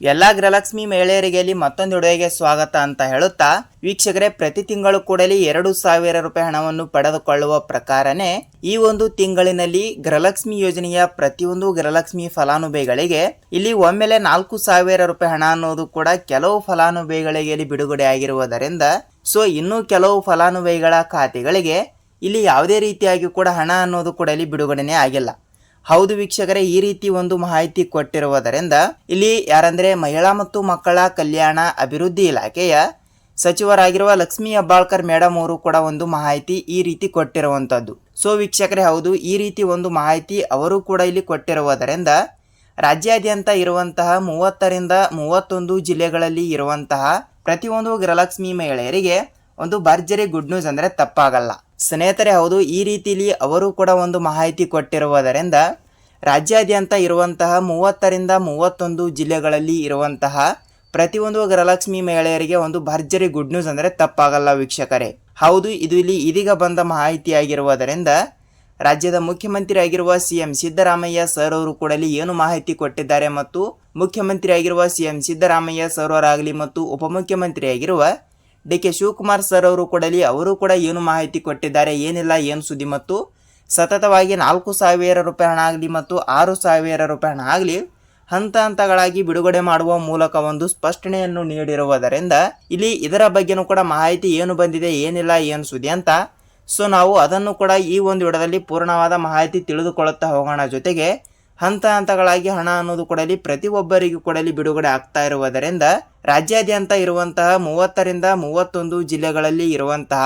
ಎಲ್ಲಾ ಗೃಹಲಕ್ಷ್ಮಿ ಮಹಿಳೆಯರಿಗೆ ಇಲ್ಲಿ ಮತ್ತೊಂದು ವಿಡಿಯೋಗೆ ಸ್ವಾಗತ ಅಂತ ಹೇಳುತ್ತಾ, ವೀಕ್ಷಕರೇ, ಪ್ರತಿ ತಿಂಗಳು ಕೂಡಲೇ 2,000 ರೂಪಾಯಿ ಹಣವನ್ನು ಪಡೆದುಕೊಳ್ಳುವ ಪ್ರಕಾರನೇ ಈ ಒಂದು ತಿಂಗಳಿನಲ್ಲಿ ಗೃಹಲಕ್ಷ್ಮಿ ಯೋಜನೆಯ ಪ್ರತಿಯೊಂದು ಗೃಹಲಕ್ಷ್ಮಿ ಫಲಾನುಭವಿಗಳಿಗೆ ಇಲ್ಲಿ ಒಮ್ಮೆಲೆ 4,000 ರೂಪಾಯಿ ಹಣ ಅನ್ನೋದು ಕೂಡ ಕೆಲವು ಫಲಾನುಭವಿಗಳಿಗೆ ಇಲ್ಲಿ ಬಿಡುಗಡೆ ಆಗಿರುವುದರಿಂದ ಇನ್ನು ಕೆಲವು ಫಲಾನುಭವಿಗಳ ಖಾತೆಗಳಿಗೆ ಇಲ್ಲಿ ಯಾವುದೇ ರೀತಿಯಾಗಿ ಕೂಡ ಹಣ ಅನ್ನೋದು ಕೂಡ ಇಲ್ಲಿ ಬಿಡುಗಡೆನೇ ಆಗಿಲ್ಲ. ಹೌದು ವೀಕ್ಷಕರೇ, ಈ ರೀತಿ ಒಂದು ಮಾಹಿತಿ ಕೊಟ್ಟಿರುವುದರಿಂದ ಇಲ್ಲಿ ಯಾರಂದ್ರೆ ಮಹಿಳಾ ಮತ್ತು ಮಕ್ಕಳ ಕಲ್ಯಾಣ ಅಭಿವೃದ್ಧಿ ಇಲಾಖೆಯ ಸಚಿವರಾಗಿರುವ ಲಕ್ಷ್ಮೀ ಹೆಬ್ಬಾಳ್ಕರ್ ಮೇಡಮ್ ಅವರು ಕೂಡ ಒಂದು ಮಾಹಿತಿ ಈ ರೀತಿ ಕೊಟ್ಟಿರುವಂತದ್ದು. ವೀಕ್ಷಕರೇ, ಹೌದು, ಈ ರೀತಿ ಒಂದು ಮಾಹಿತಿ ಅವರು ಕೂಡ ಇಲ್ಲಿ ಕೊಟ್ಟಿರುವುದರಿಂದ ರಾಜ್ಯಾದ್ಯಂತ ಇರುವಂತಹ 30ರಿಂದ 31 ಜಿಲ್ಲೆಗಳಲ್ಲಿ ಇರುವಂತಹ ಪ್ರತಿಯೊಂದು ಗೃಹಲಕ್ಷ್ಮಿ ಮಹಿಳೆಯರಿಗೆ ಒಂದು ಭರ್ಜರಿ ಗುಡ್ ನ್ಯೂಸ್ ಅಂದ್ರೆ ತಪ್ಪಾಗಲ್ಲ. ಸ್ನೇಹಿತರೆ, ಹೌದು, ಈ ರೀತಿಯಲ್ಲಿ ಅವರು ಕೂಡ ಒಂದು ಮಾಹಿತಿ ಕೊಟ್ಟಿರುವುದರಿಂದ ರಾಜ್ಯಾದ್ಯಂತ ಇರುವಂತಹ 30ರಿಂದ 31 ಜಿಲ್ಲೆಗಳಲ್ಲಿ ಇರುವಂತಹ ಪ್ರತಿಯೊಂದು ಗೃಹಲಕ್ಷ್ಮಿ ಮಹಿಳೆಯರಿಗೆ ಒಂದು ಭರ್ಜರಿ ಗುಡ್ ನ್ಯೂಸ್ ಅಂದ್ರೆ ತಪ್ಪಾಗಲ್ಲ ವೀಕ್ಷಕರೇ. ಹೌದು, ಇದು ಇಲ್ಲಿ ಇದೀಗ ಬಂದ ಮಾಹಿತಿಯಾಗಿರುವುದರಿಂದ ರಾಜ್ಯದ ಮುಖ್ಯಮಂತ್ರಿ ಆಗಿರುವ ಸಿಎಂ ಸಿದ್ದರಾಮಯ್ಯ ಸರ್ ಅವರು ಕೂಡ ಏನು ಮಾಹಿತಿ ಕೊಟ್ಟಿದ್ದಾರೆ ಮತ್ತು ಮುಖ್ಯಮಂತ್ರಿ ಆಗಿರುವ ಸಿಎಂ ಸಿದ್ದರಾಮಯ್ಯ ಸರ್ ಅವರಾಗಲಿ ಮತ್ತು ಉಪಮುಖ್ಯಮಂತ್ರಿ ಆಗಿರುವ ಡಿ.ಕೆ. ಶಿವಕುಮಾರ್ ಸರ್ ಅವರು ಕೂಡ ಏನು ಮಾಹಿತಿ ಕೊಟ್ಟಿದ್ದಾರೆ, ಏನಿಲ್ಲ, ಏನು ಸುದ್ದಿ ಮತ್ತು ಸತತವಾಗಿ 4,000 ರೂಪಾಯಿ ಹಣ ಆಗಲಿ ಮತ್ತು 6,000 ರೂಪಾಯಿ ಹಣ ಆಗಲಿ ಹಂತ ಹಂತಗಳಾಗಿ ಬಿಡುಗಡೆ ಮಾಡುವ ಮೂಲಕ ಒಂದು ಸ್ಪಷ್ಟನೆಯನ್ನು ನೀಡಿರುವುದರಿಂದ ಇಲ್ಲಿ ಇದರ ಬಗ್ಗೆನೂ ಕೂಡ ಮಾಹಿತಿ ಏನು ಬಂದಿದೆ, ಏನಿಲ್ಲ, ಏನು ಸುದ್ದಿ ಅಂತ ನಾವು ಅದನ್ನು ಕೂಡ ಈ ಒಂದು ವಿಡಿಯೋದಲ್ಲಿ ಪೂರ್ಣವಾದ ಮಾಹಿತಿ ತಿಳಿದುಕೊಳ್ಳುತ್ತಾ ಹೋಗೋಣ. ಜೊತೆಗೆ ಹಂತ ಹಂತಗಳಾಗಿ ಹಣ ಅನ್ನೋದು ಕೂಡ ಪ್ರತಿಯೊಬ್ಬರಿಗೂ ಕೂಡ ಬಿಡುಗಡೆ ಆಗ್ತಾ ಇರುವುದರಿಂದ ರಾಜ್ಯಾದ್ಯಂತ ಇರುವಂತಹ 30ರಿಂದ 31 ಜಿಲ್ಲೆಗಳಲ್ಲಿ ಇರುವಂತಹ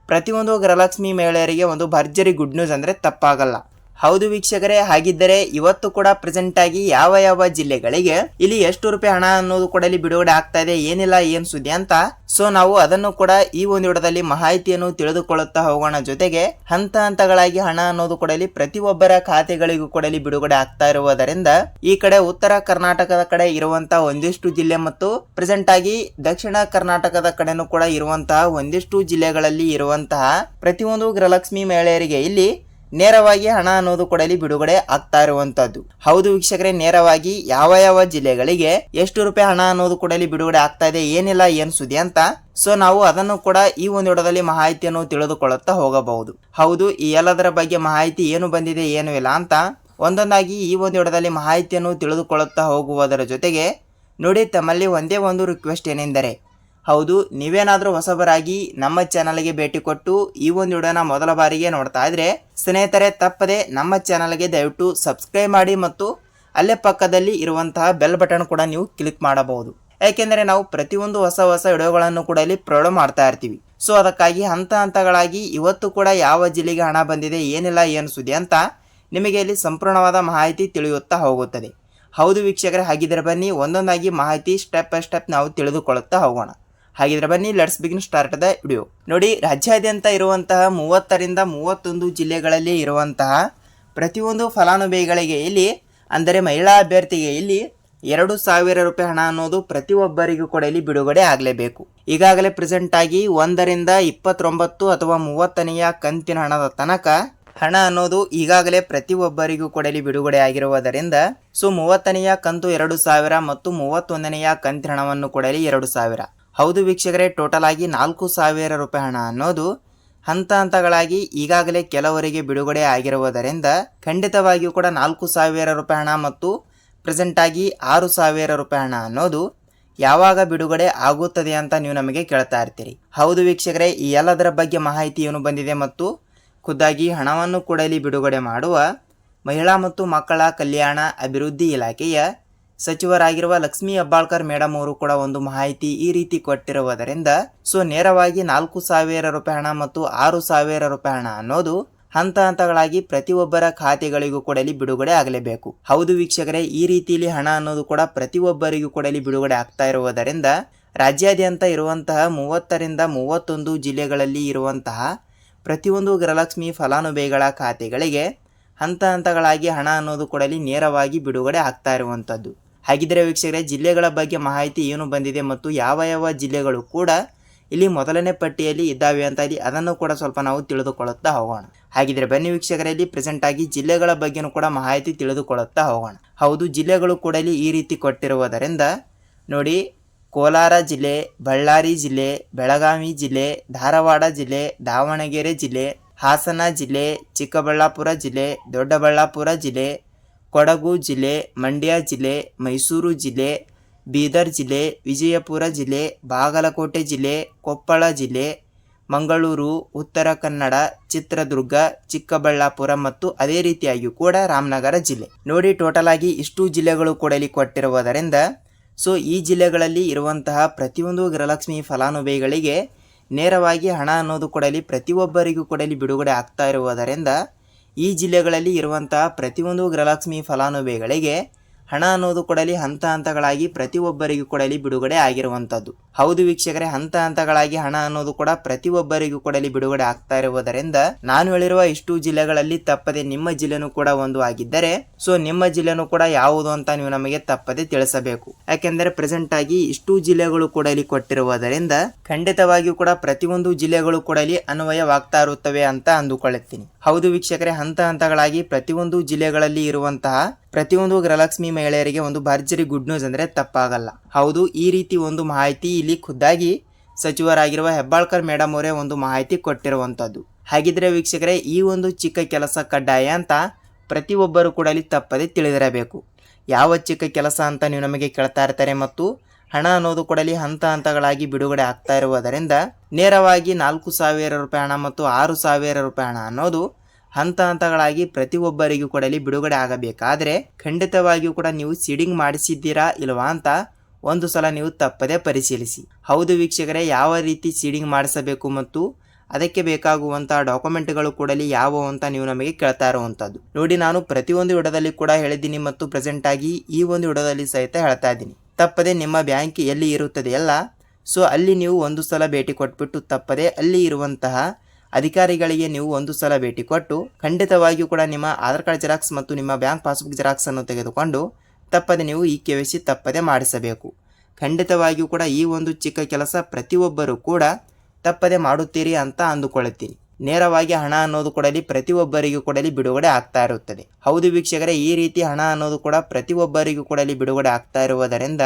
ಪ್ರತಿಯೊಂದು ಗೃಹಲಕ್ಷ್ಮಿ ಮಹಿಳೆಯರಿಗೆ ಒಂದು ಭರ್ಜರಿ ಗುಡ್ ನ್ಯೂಸ್ ಅಂದ್ರೆ ತಪ್ಪಾಗಲ್ಲ. ಹೌದು ವೀಕ್ಷಕರೇ, ಹಾಗಿದ್ದರೆ ಇವತ್ತು ಕೂಡ ಪ್ರೆಸೆಂಟ್ ಆಗಿ ಯಾವ ಜಿಲ್ಲೆಗಳಿಗೆ ಇಲ್ಲಿ ಎಷ್ಟು ರೂಪಾಯಿ ಹಣ ಅನ್ನೋದು ಕೂಡ ಬಿಡುಗಡೆ ಆಗ್ತಾ ಇದೆ, ಏನಿಲ್ಲ, ಏನು ಸುದ್ದಿ ಅಂತ ನಾವು ಅದನ್ನು ಕೂಡ ಈ ಒಂದು ವಿಡಿಯೋದಲ್ಲಿ ಮಾಹಿತಿಯನ್ನು ತಿಳಿದುಕೊಳ್ಳುತ್ತಾ ಹೋಗೋಣ. ಜೊತೆಗೆ ಹಂತ ಹಂತಗಳಾಗಿ ಹಣ ಅನ್ನೋದು ಕೂಡ ಪ್ರತಿಯೊಬ್ಬರ ಖಾತೆಗಳಿಗೂ ಕೂಡ ಬಿಡುಗಡೆ ಆಗ್ತಾ ಇರುವುದರಿಂದ ಈ ಕಡೆ ಉತ್ತರ ಕರ್ನಾಟಕದ ಕಡೆ ಇರುವಂತಹ ಒಂದಿಷ್ಟು ಜಿಲ್ಲೆ ಮತ್ತು ಪ್ರೆಸೆಂಟ್ ಆಗಿ ದಕ್ಷಿಣ ಕರ್ನಾಟಕದ ಕಡೆನೂ ಕೂಡ ಇರುವಂತಹ ಒಂದಿಷ್ಟು ಜಿಲ್ಲೆಗಳಲ್ಲಿ ಇರುವಂತಹ ಪ್ರತಿಯೊಂದು ಗೃಹಲಕ್ಷ್ಮಿ ಮಹಿಳೆಯರಿಗೆ ಇಲ್ಲಿ ನೇರವಾಗಿ ಹಣ ಅನ್ನೋದು ಕೂಡ ಬಿಡುಗಡೆ ಆಗ್ತಾ ಇರುವಂತದ್ದು. ಹೌದು ವೀಕ್ಷಕರೇ, ನೇರವಾಗಿ ಯಾವ ಜಿಲ್ಲೆಗಳಿಗೆ ಎಷ್ಟು ರೂಪಾಯಿ ಹಣ ಅನ್ನೋದು ಕೂಡ ಬಿಡುಗಡೆ ಆಗ್ತಾ ಇದೆ, ಏನಿಲ್ಲ, ಏನು ಸುದ್ದಿ ಅಂತ ನಾವು ಅದನ್ನು ಕೂಡ ಈ ಒಂದು ವಿಡಿಯೋದಲ್ಲಿ ಮಾಹಿತಿಯನ್ನು ತಿಳಿದುಕೊಳ್ಳುತ್ತಾ ಹೋಗಬಹುದು. ಹೌದು, ಈ ಎಲ್ಲದರ ಬಗ್ಗೆ ಮಾಹಿತಿ ಏನು ಬಂದಿದೆ, ಏನು ಇಲ್ಲ ಅಂತ ಒಂದೊಂದಾಗಿ ಈ ಒಂದು ವಿಡಿಯೋದಲ್ಲಿ ಮಾಹಿತಿಯನ್ನು ತಿಳಿದುಕೊಳ್ಳುತ್ತಾ ಹೋಗುವುದರ ಜೊತೆಗೆ ನೋಡಿ, ತಮ್ಮಲ್ಲಿ ಒಂದೇ ಒಂದು ರಿಕ್ವೆಸ್ಟ್ ಏನೆಂದರೆ, ಹೌದು, ನೀವೇನಾದರೂ ಹೊಸಬರಾಗಿ ನಮ್ಮ ಚಾನಲ್ಗೆ ಭೇಟಿ ಕೊಟ್ಟು ಈ ಒಂದು ವಿಡಿಯೋನ ಮೊದಲ ಬಾರಿಗೆ ನೋಡ್ತಾ ಇದ್ರೆ ಸ್ನೇಹಿತರೆ, ತಪ್ಪದೆ ನಮ್ಮ ಚಾನಲ್ಗೆ ದಯವಿಟ್ಟು ಸಬ್ಸ್ಕ್ರೈಬ್ ಮಾಡಿ ಮತ್ತು ಅಲ್ಲೇ ಪಕ್ಕದಲ್ಲಿ ಇರುವಂತಹ ಬೆಲ್ ಬಟನ್ ಕೂಡ ನೀವು ಕ್ಲಿಕ್ ಮಾಡಬಹುದು. ಯಾಕೆಂದರೆ ನಾವು ಪ್ರತಿಯೊಂದು ಹೊಸ ವಿಡಿಯೋಗಳನ್ನು ಕೂಡ ಇಲ್ಲಿ ಅಪ್ಲೋಡ್ ಮಾಡ್ತಾ ಇರ್ತೀವಿ. ಅದಕ್ಕಾಗಿ ಹಂತ ಹಂತಗಳಾಗಿ ಇವತ್ತು ಕೂಡ ಯಾವ ಜಿಲ್ಲೆಗೆ ಹಣ ಬಂದಿದೆ, ಏನಿಲ್ಲ, ಏನು ಸುದ್ದಿ ಅಂತ ನಿಮಗೆ ಇಲ್ಲಿ ಸಂಪೂರ್ಣವಾದ ಮಾಹಿತಿ ತಿಳಿಯುತ್ತಾ ಹೋಗುತ್ತದೆ. ಹೌದು ವೀಕ್ಷಕರೇ, ಹಾಗಿದ್ರೆ ಬನ್ನಿ ಒಂದೊಂದಾಗಿ ಮಾಹಿತಿ ಸ್ಟೆಪ್ ಬೈ ಸ್ಟೆಪ್ ನಾವು ತಿಳಿದುಕೊಳ್ಳುತ್ತಾ ಹೋಗೋಣ. ಹಾಗಿದ್ರೆ ಬನ್ನಿ, let's begin start the video. ನೋಡಿ, ರಾಜ್ಯಾದ್ಯಂತ ಇರುವಂತಹ 30ರಿಂದ 31 ಜಿಲ್ಲೆಗಳಲ್ಲಿ ಇರುವಂತಹ ಪ್ರತಿಯೊಂದು ಫಲಾನುಭವಿಗಳಿಗೆ ಇಲ್ಲಿ ಅಂದರೆ ಮಹಿಳಾ ಅಭ್ಯರ್ಥಿಗೆ ಇಲ್ಲಿ 2,000 ರೂಪಾಯಿ ಹಣ ಅನ್ನೋದು ಪ್ರತಿಯೊಬ್ಬರಿಗೂ ಕೂಡ ಇಲ್ಲಿ ಬಿಡುಗಡೆ ಆಗಲೇಬೇಕು. ಈಗಾಗಲೇ ಪ್ರೆಸೆಂಟ್ ಆಗಿ 1ರಿಂದ 29 ಅಥವಾ 30ನೆಯ ಕಂತಿನ ಹಣದ ತನಕ ಹಣ ಅನ್ನೋದು ಈಗಾಗಲೇ ಪ್ರತಿಯೊಬ್ಬರಿಗೂ ಕೂಡ ಇಲ್ಲಿ ಬಿಡುಗಡೆ ಆಗಿರುವುದರಿಂದ 30ನೆಯ ಕಂತು 2,000 ಮತ್ತು 31ನೆಯ ಕಂತಿನ ಹಣವನ್ನು ಕೂಡ ಇಲ್ಲಿ 2,000. ಹೌದು ವೀಕ್ಷಕರೇ, ಟೋಟಲ್ ಆಗಿ 4,000 ರೂಪಾಯಿ ಹಣ ಅನ್ನೋದು ಹಂತ ಹಂತಗಳಾಗಿ ಈಗಾಗಲೇ ಕೆಲವರಿಗೆ ಬಿಡುಗಡೆ ಆಗಿರುವುದರಿಂದ ಖಂಡಿತವಾಗಿಯೂ ಕೂಡ 4,000 ರೂಪಾಯಿ ಹಣ ಮತ್ತು ಪ್ರೆಸೆಂಟ್ ಆಗಿ 6,000 ರೂಪಾಯಿ ಹಣ ಅನ್ನೋದು ಯಾವಾಗ ಬಿಡುಗಡೆ ಆಗುತ್ತದೆ ಅಂತ ನೀವು ನಮಗೆ ಕೇಳ್ತಾ ಇರ್ತೀರಿ. ಹೌದು ವೀಕ್ಷಕರೇ, ಈ ಎಲ್ಲದರ ಬಗ್ಗೆ ಮಾಹಿತಿ ಏನು ಬಂದಿದೆ ಮತ್ತು ಖುದ್ದಾಗಿ ಹಣವನ್ನು ಕೂಡ ಇಲ್ಲಿ ಬಿಡುಗಡೆ ಮಾಡುವ ಮಹಿಳಾ ಮತ್ತು ಮಕ್ಕಳ ಕಲ್ಯಾಣ ಅಭಿವೃದ್ಧಿ ಇಲಾಖೆಯ ಸಚಿವರಾಗಿರುವ ಲಕ್ಷ್ಮೀ ಹೆಬ್ಬಾಳ್ಕರ್ ಮೇಡಮ್ ಅವರು ಕೂಡ ಒಂದು ಮಾಹಿತಿ ಈ ರೀತಿ ಕೊಟ್ಟಿರುವುದರಿಂದ ನೇರವಾಗಿ 4,000 ರೂಪಾಯಿ ಹಣ ಮತ್ತು 6,000 ರೂಪಾಯಿ ಹಣ ಅನ್ನೋದು ಹಂತ ಹಂತಗಳಾಗಿ ಪ್ರತಿಯೊಬ್ಬರ ಖಾತೆಗಳಿಗೂ ಕೂಡ ಬಿಡುಗಡೆ ಆಗಲೇಬೇಕು. ಹೌದು ವೀಕ್ಷಕರೇ, ಈ ರೀತಿಯಲ್ಲಿ ಹಣ ಅನ್ನೋದು ಕೂಡ ಪ್ರತಿಯೊಬ್ಬರಿಗೂ ಕೂಡ ಬಿಡುಗಡೆ ಆಗ್ತಾ ಇರುವುದರಿಂದ ರಾಜ್ಯಾದ್ಯಂತ ಇರುವಂತಹ 30ರಿಂದ 31 ಜಿಲ್ಲೆಗಳಲ್ಲಿ ಇರುವಂತಹ ಪ್ರತಿಯೊಂದು ಗೃಹಲಕ್ಷ್ಮಿ ಫಲಾನುಭವಿಗಳ ಖಾತೆಗಳಿಗೆ ಹಂತ ಹಂತಗಳಾಗಿ ಹಣ ಅನ್ನೋದು ಕೂಡ ನೇರವಾಗಿ ಬಿಡುಗಡೆ ಆಗ್ತಾ ಇರುವಂತದ್ದು. ಹಾಗಿದ್ರೆ ವೀಕ್ಷಕರೇ, ಜಿಲ್ಲೆಗಳ ಬಗ್ಗೆ ಮಾಹಿತಿ ಏನು ಬಂದಿದೆ ಮತ್ತು ಯಾವ ಜಿಲ್ಲೆಗಳು ಕೂಡ ಇಲ್ಲಿ ಮೊದಲನೇ ಪಟ್ಟಿಯಲ್ಲಿ ಇದ್ದಾವೆ ಅಂತ ಇಲ್ಲಿ ಅದನ್ನು ಕೂಡ ಸ್ವಲ್ಪ ನಾವು ತಿಳಿದುಕೊಳ್ಳುತ್ತಾ ಹೋಗೋಣ. ಹಾಗಿದ್ರೆ ಬನ್ನಿ ವೀಕ್ಷಕರಲ್ಲಿ ಪ್ರೆಸೆಂಟ್ ಆಗಿ ಜಿಲ್ಲೆಗಳ ಬಗ್ಗೆನೂ ಕೂಡ ಮಾಹಿತಿ ತಿಳಿದುಕೊಳ್ಳುತ್ತಾ ಹೋಗೋಣ. ಹೌದು, ಜಿಲ್ಲೆಗಳು ಕೂಡ ಇಲ್ಲಿ ಈ ರೀತಿ ಕೊಟ್ಟಿರುವುದರಿಂದ ನೋಡಿ, ಕೋಲಾರ ಜಿಲ್ಲೆ, ಬಳ್ಳಾರಿ ಜಿಲ್ಲೆ, ಬೆಳಗಾವಿ ಜಿಲ್ಲೆ, ಧಾರವಾಡ ಜಿಲ್ಲೆ, ದಾವಣಗೆರೆ ಜಿಲ್ಲೆ, ಹಾಸನ ಜಿಲ್ಲೆ, ಚಿಕ್ಕಬಳ್ಳಾಪುರ ಜಿಲ್ಲೆ, ದೊಡ್ಡಬಳ್ಳಾಪುರ ಜಿಲ್ಲೆ, ಕೊಡಗು ಜಿಲ್ಲೆ, ಮಂಡ್ಯ ಜಿಲ್ಲೆ, ಮೈಸೂರು ಜಿಲ್ಲೆ, ಬೀದರ್ ಜಿಲ್ಲೆ, ವಿಜಯಪುರ ಜಿಲ್ಲೆ, ಬಾಗಲಕೋಟೆ ಜಿಲ್ಲೆ, ಕೊಪ್ಪಳ ಜಿಲ್ಲೆ, ಮಂಗಳೂರು, ಉತ್ತರ ಕನ್ನಡ, ಚಿತ್ರದುರ್ಗ, ಚಿಕ್ಕಬಳ್ಳಾಪುರ ಮತ್ತು ಅದೇ ರೀತಿಯಾಗಿ ಕೂಡ ರಾಮನಗರ ಜಿಲ್ಲೆ. ನೋಡಿ, ಟೋಟಲ್ ಆಗಿ ಇಷ್ಟು ಜಿಲ್ಲೆಗಳು ಕೂಡ ಇಲ್ಲಿ ಕೊಟ್ಟಿರುವುದರಿಂದ ಸೊ ಈ ಜಿಲ್ಲೆಗಳಲ್ಲಿ ಇರುವಂತಹ ಪ್ರತಿಯೊಂದು ಗೃಹಲಕ್ಷ್ಮಿ ಫಲಾನುಭವಿಗಳಿಗೆ ನೇರವಾಗಿ ಹಣ ಅನ್ನೋದು ಕೂಡ ಇಲ್ಲಿ ಪ್ರತಿಯೊಬ್ಬರಿಗೂ ಕೂಡ ಇಲ್ಲಿ ಬಿಡುಗಡೆ ಆಗ್ತಾ ಇರುವುದರಿಂದ ಈ ಜಿಲ್ಲೆಗಳಲ್ಲಿ ಇರುವಂತಹ ಪ್ರತಿಯೊಂದು ಗೃಹಲಕ್ಷ್ಮಿ ಫಲಾನುಭವಿಗಳಿಗೆ ಹಣ ಅನ್ನೋದು ಕೂಡ ಇಲ್ಲಿ ಹಂತ ಹಂತಗಳಾಗಿ ಪ್ರತಿಯೊಬ್ಬರಿಗೂ ಕೂಡ ಇಲ್ಲಿ ಬಿಡುಗಡೆ ಆಗಿರುವಂಥದ್ದು. ಹೌದು ವೀಕ್ಷಕರೇ, ಹಂತ ಹಂತಗಳಾಗಿ ಹಣ ಅನ್ನೋದು ಕೂಡ ಪ್ರತಿಯೊಬ್ಬರಿಗೂ ಕೂಡ ಇಲ್ಲಿ ಬಿಡುಗಡೆ ಆಗ್ತಾ ಇರುವುದರಿಂದ ನಾನು ಹೇಳಿರುವ ಇಷ್ಟು ಜಿಲ್ಲೆಗಳಲ್ಲಿ ತಪ್ಪದೆ ನಿಮ್ಮ ಜಿಲ್ಲೆನೂ ಕೂಡ ಒಂದು ಆಗಿದ್ದರೆ ಸೊ ನಿಮ್ಮ ಜಿಲ್ಲೆನೂ ಕೂಡ ಯಾವುದು ಅಂತ ನೀವು ನಮಗೆ ತಪ್ಪದೆ ತಿಳಿಸಬೇಕು. ಯಾಕೆಂದರೆ ಪ್ರೆಸೆಂಟ್ ಆಗಿ ಇಷ್ಟು ಜಿಲ್ಲೆಗಳು ಕೂಡ ಇಲ್ಲಿ ಕೊಟ್ಟಿರುವುದರಿಂದ ಖಂಡಿತವಾಗಿಯೂ ಕೂಡ ಪ್ರತಿಯೊಂದು ಜಿಲ್ಲೆಗಳು ಕೂಡ ಇಲ್ಲಿ ಅನ್ವಯವಾಗ್ತಾ ಇರುತ್ತವೆ ಅಂತ ಅಂದುಕೊಳ್ಳುತ್ತೀನಿ. ಹೌದು ವೀಕ್ಷಕರೇ, ಹಂತ ಹಂತಗಳಾಗಿ ಪ್ರತಿಯೊಂದು ಜಿಲ್ಲೆಗಳಲ್ಲಿ ಇರುವಂತಹ ಪ್ರತಿಯೊಂದು ಗೃಹಲಕ್ಷ್ಮಿ ಮಹಿಳೆಯರಿಗೆ ಒಂದು ಭರ್ಜರಿ ಗುಡ್ ನ್ಯೂಸ್ ಅಂದ್ರೆ ತಪ್ಪಾಗಲ್ಲ. ಹೌದು, ಈ ರೀತಿ ಒಂದು ಮಾಹಿತಿ ಇಲ್ಲಿ ಖುದ್ದಾಗಿ ಸಚಿವರಾಗಿರುವ ಹೆಬ್ಬಾಳ್ಕರ್ ಮೇಡಮ್ ಅವರೇ ಒಂದು ಮಾಹಿತಿ ಕೊಟ್ಟಿರುವಂತದ್ದು. ಹಾಗಿದ್ರೆ ವೀಕ್ಷಕರೇ, ಈ ಒಂದು ಚಿಕ್ಕ ಕೆಲಸ ಕಡ್ಡಾಯ ಅಂತ ಪ್ರತಿಯೊಬ್ಬರು ಕೂಡ ಇಲ್ಲಿ ತಪ್ಪದೆ ತಿಳಿದಿರಬೇಕು. ಯಾವ ಚಿಕ್ಕ ಕೆಲಸ ಅಂತ ನೀವು ನಮಗೆ ಕೇಳ್ತಾ ಇರ್ತಾರೆ ಮತ್ತು ಹಣ ಅನ್ನೋದು ಕೂಡ ಇಲ್ಲಿ ಹಂತ ಹಂತಗಳಾಗಿ ಬಿಡುಗಡೆ ಆಗ್ತಾ ಇರುವುದರಿಂದ ನೇರವಾಗಿ 4,000 ರೂಪಾಯಿ ಹಣ ಮತ್ತು 6,000 ರೂಪಾಯಿ ಹಣ ಅನ್ನೋದು ಹಂತ ಹಂತಗಳಾಗಿ ಪ್ರತಿಯೊಬ್ಬರಿಗೂ ಕೂಡ ಇಲ್ಲಿ ಬಿಡುಗಡೆ ಆಗಬೇಕಾದ್ರೆ ಖಂಡಿತವಾಗಿಯೂ ಕೂಡ ನೀವು ಸೀಡಿಂಗ್ ಮಾಡಿಸಿದ್ದೀರಾ ಇಲ್ವಾ ಅಂತ ಒಂದು ಸಲ ನೀವು ತಪ್ಪದೆ ಪರಿಶೀಲಿಸಿ. ಹೌದು ವೀಕ್ಷಕರೇ, ಯಾವ ರೀತಿ ಸೀಡಿಂಗ್ ಮಾಡಿಸಬೇಕು ಮತ್ತು ಅದಕ್ಕೆ ಬೇಕಾಗುವಂತಹ ಡಾಕ್ಯುಮೆಂಟ್ಗಳು ಕೂಡ ಇಲ್ಲಿ ಯಾವುವು ಅಂತ ನೀವು ನಮಗೆ ಕೇಳ್ತಾ ಇರುವಂತದ್ದು. ನೋಡಿ, ನಾನು ಪ್ರತಿಯೊಂದು ವಿಡಿಯೋದಲ್ಲಿ ಕೂಡ ಹೇಳಿದ್ದೀನಿ ಮತ್ತು ಪ್ರೆಸೆಂಟ್ ಆಗಿ ಈ ಒಂದು ವಿಡಿಯೋದಲ್ಲಿ ಸಹಿತ ಹೇಳ್ತಾ ಇದ್ದೀನಿ. ತಪ್ಪದೆ ನಿಮ್ಮ ಬ್ಯಾಂಕ್ ಎಲ್ಲಿ ಇರುತ್ತದೆಯಲ್ಲ ಸೊ ಅಲ್ಲಿ ನೀವು ಒಂದು ಸಲ ಭೇಟಿ ಕೊಟ್ಬಿಟ್ಟು ತಪ್ಪದೆ ಅಲ್ಲಿ ಇರುವಂತಹ ಅಧಿಕಾರಿಗಳಿಗೆ ನೀವು ಒಂದು ಸಲ ಭೇಟಿ ಕೊಟ್ಟು ಖಂಡಿತವಾಗಿಯೂ ಕೂಡ ನಿಮ್ಮ ಆಧಾರ್ ಕಾರ್ಡ್ ಜೆರಾಕ್ಸ್ ಮತ್ತು ನಿಮ್ಮ ಬ್ಯಾಂಕ್ ಪಾಸ್ಬುಕ್ ಜೆರಾಕ್ಸ್ ಅನ್ನು ತೆಗೆದುಕೊಂಡು ತಪ್ಪದೆ ನೀವು ಈ KYC ತಪ್ಪದೆ ಮಾಡಿಸಬೇಕು. ಖಂಡಿತವಾಗಿಯೂ ಕೂಡ ಈ ಒಂದು ಚಿಕ್ಕ ಕೆಲಸ ಪ್ರತಿಯೊಬ್ಬರು ಕೂಡ ತಪ್ಪದೆ ಮಾಡುತ್ತೀರಿ ಅಂತ ಅಂದುಕೊಳ್ಳುತ್ತೀನಿ. ನೇರವಾಗಿ ಹಣ ಅನ್ನೋದು ಕೂಡ ಇಲ್ಲಿ ಪ್ರತಿಯೊಬ್ಬರಿಗೂ ಕೂಡ ಇಲ್ಲಿ ಬಿಡುಗಡೆ ಆಗ್ತಾ ಇರುತ್ತದೆ. ಹೌದು ವೀಕ್ಷಕರೇ, ಈ ರೀತಿ ಹಣ ಅನ್ನೋದು ಕೂಡ ಪ್ರತಿಯೊಬ್ಬರಿಗೂ ಕೂಡ ಇಲ್ಲಿ ಬಿಡುಗಡೆ ಆಗ್ತಾ ಇರುವುದರಿಂದ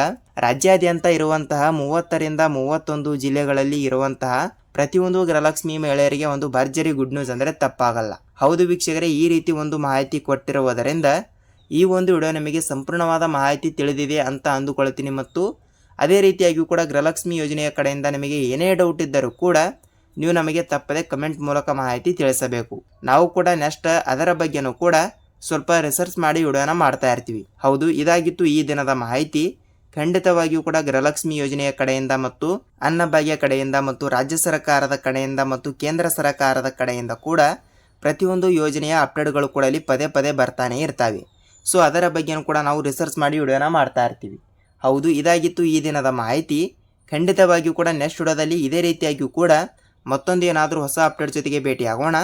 ರಾಜ್ಯಾದ್ಯಂತ ಇರುವಂತಹ 30ರಿಂದ 31 ಜಿಲ್ಲೆಗಳಲ್ಲಿ ಇರುವಂತಹ ಪ್ರತಿಯೊಂದು ಗೃಹಲಕ್ಷ್ಮಿ ಮಹಿಳೆಯರಿಗೆ ಒಂದು ಭರ್ಜರಿ ಗುಡ್ ನ್ಯೂಸ್ ಅಂದರೆ ತಪ್ಪಾಗಲ್ಲ. ಹೌದು ವೀಕ್ಷಕರೇ, ಈ ರೀತಿ ಒಂದು ಮಾಹಿತಿ ಕೊಟ್ಟಿರುವುದರಿಂದ ಈ ಒಂದು ವಿಡಿಯೋ ನಿಮಗೆ ಸಂಪೂರ್ಣವಾದ ಮಾಹಿತಿ ತಿಳಿದಿದೆ ಅಂತ ಅಂದುಕೊಳ್ತೀನಿ ಮತ್ತು ಅದೇ ರೀತಿಯಾಗಿಯೂ ಕೂಡ ಗೃಹಲಕ್ಷ್ಮಿ ಯೋಜನೆಯ ಕಡೆಯಿಂದ ನಿಮಗೆ ಏನೇ ಡೌಟ್ ಇದ್ದರೂ ಕೂಡ ನೀವು ನಮಗೆ ತಪ್ಪದೆ ಕಮೆಂಟ್ ಮೂಲಕ ಮಾಹಿತಿ ತಿಳಿಸಬೇಕು. ನಾವು ಕೂಡ ನೆಕ್ಸ್ಟ್ ಅದರ ಬಗ್ಗೆನೂ ಕೂಡ ಸ್ವಲ್ಪ ರಿಸರ್ಚ್ ಮಾಡಿ ವಿಡಿಯೋನ ಮಾಡ್ತಾ ಇರ್ತೀವಿ. ಹೌದು, ಇದಾಗಿತ್ತು ಈ ದಿನದ ಮಾಹಿತಿ. ಖಂಡಿತವಾಗಿಯೂ ಕೂಡ ಗೃಹಲಕ್ಷ್ಮಿ ಯೋಜನೆಯ ಕಡೆಯಿಂದ ಮತ್ತು ಅನ್ನಭಾಗ್ಯ ಕಡೆಯಿಂದ ಮತ್ತು ರಾಜ್ಯ ಸರ್ಕಾರದ ಕಡೆಯಿಂದ ಮತ್ತು ಕೇಂದ್ರ ಸರ್ಕಾರದ ಕಡೆಯಿಂದ ಕೂಡ ಪ್ರತಿಯೊಂದು ಯೋಜನೆಯ ಅಪ್ಡೇಟ್ಗಳು ಕೂಡ ಇಲ್ಲಿ ಪದೇ ಪದೇ ಬರ್ತಾನೆ ಇರ್ತವೆ. ಸೊ ಅದರ ಬಗ್ಗೆನೂ ಕೂಡ ನಾವು ರಿಸರ್ಚ್ ಮಾಡಿ ವಿಡಿಯೋನ ಮಾಡ್ತಾ ಇರ್ತೀವಿ. ಹೌದು, ಇದಾಗಿತ್ತು ಈ ದಿನದ ಮಾಹಿತಿ. ಖಂಡಿತವಾಗಿಯೂ ಕೂಡ ನೆಕ್ಸ್ಟ್ ವಿಡಿಯೋದಲ್ಲಿ ಇದೇ ರೀತಿಯಾಗಿಯೂ ಕೂಡ ಮತ್ತೊಂದು ಏನಾದರೂ ಹೊಸ ಅಪ್ಡೇಟ್ ಜೊತೆಗೆ ಭೇಟಿಯಾಗೋಣ.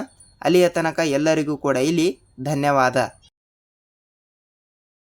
ಅಲ್ಲಿಯ ತನಕ ಎಲ್ಲರಿಗೂ ಕೂಡ ಇಲ್ಲಿ ಧನ್ಯವಾದ.